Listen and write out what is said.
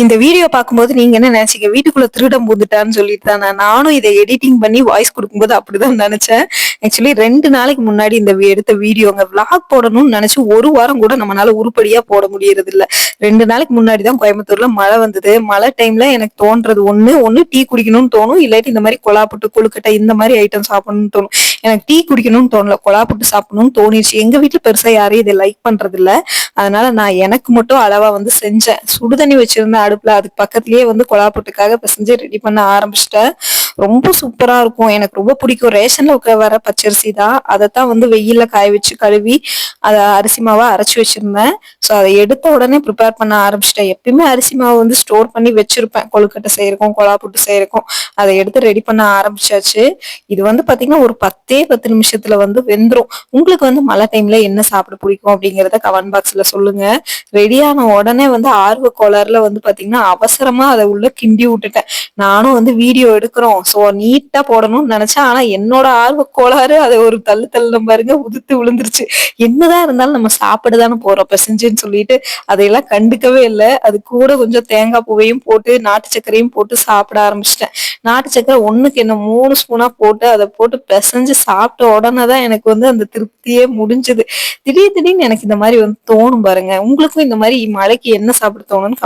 இந்த வீடியோ பார்க்கும்போது நீங்க என்ன நினைச்சீங்க? வீட்டுக்குள்ள திருடன் பூந்துட்டான்னு சொல்லிட்டு தான. நானும் இத எடிட்டிங் பண்ணி வாய்ஸ் குடுக்கும்போது அப்படிதான் நெனச்சேன். ஆக்சுவலி 2 நாளைக்கு முன்னாடி இந்த எடுத்த வீடியோங்க. விளாக் போடணும்னு நெனச்சு 1 வாரம் கூட நம்மனால உருப்படியா போட முடியறதில்ல. 2 நாளைக்கு முன்னாடி தான் கோயம்புத்தூர்ல மழை வந்தது. மழை டைம்ல எனக்கு தோன்றது ஒண்ணு டீ குடிக்கணும்னு தோணும். இல்லாட்டி இந்த மாரி கொழா புட்டு, கொழுக்கட்டை இந்த மாரி ஐட்டம் சாப்பிடணும்னு தோணும். எனக்கு டீ குடிக்கணும்னு தோணல. கொழா புட்டு சாப்பிடணும்னு தோணிருச்சு. எங்க வீட்ல பெருசா யாரும் இத லைக் பண்றதில்ல. அதனால நான் எனக்கு மட்டும் அளவா செஞ்சேன். சுடுதண்ணி வச்சிருந்தேன் அடுப்புல. அதுக்கு பக்கத்திலேயே கொழா புட்டுக்காக பெசஞ்சு ரெடி பண்ண ஆரம்பிச்சுட்டேன். ரொம்ப சூப்பரா இருக்கும். எனக்கு ரொம்ப பிடிக்கும். ரேஷன்ல வர பச்சரிசி தான். அதத்தான் வெயில்ல காய வச்சு கழுவி அத அரிசி மாவா அரைச்சு வச்சிருந்தேன். சோ அத எடுத்த உடனே ப்ரிப்பேர் பண்ண ஆரம்பிச்சுட்டேன். எப்பயுமே அரிசி மாவு ஸ்டோர் பண்ணி வச்சிருப்பேன். கொழுக்கட்டை செய்யறக்கும், கொழா புட்டு செய்யறக்கும். அத எடுத்து ரெடி பண்ண ஆரம்பிச்சாச்சு. இது பாத்தீங்கன்னா ஒரு 10 நிமிஷத்துல வெந்துரும். உங்களுக்கு மழை டைம்ல என்ன சாப்பிட பிடிக்கும் அப்படிங்கறத கமெண்ட் பாக்ஸ்ல சொல்லுங்க. ரெடியான உடனே ஆர்வ கோளாறுல பாத்தீங்கன்னா அவசரமா அத உள்ள கிண்டி விட்டுட்டேன். நானும் வீடியோ எடுக்கிறோம். சோ நீட்டா போடணும்னு நினைச்சேன். ஆனா என்னோட ஆர்வ கோளாறு அதை ஒரு தள்ளு பாருங்க உதுத்து விழுந்துருச்சு. என்னதான் இருந்தாலும் நம்ம சாப்பிடதானே போறோம் பெசஞ்சுன்னு சொல்லிட்டு அதையெல்லாம் கண்டுக்கவே இல்லை. அது கூட கொஞ்சம் தேங்காய் பூவையும் போட்டு நாட்டு சர்க்கரையும் போட்டு சாப்பிட ஆரம்பிச்சிட்டேன். நாட்டு சர்க்கரை ஒண்ணுக்கு என்ன 3 ஸ்பூனா போட்டு அதை போட்டு பிசைஞ்சு சாப்பிட்ட உடனே தான் எனக்கு அந்த திருப்தியே முடிஞ்சது. திடீர்னு எனக்கு இந்த மாதிரி தோணும் பாருங்க. உங்களுக்கும் இந்த மாதிரி மழைக்கு என்ன சாப்பிட தோணும்னு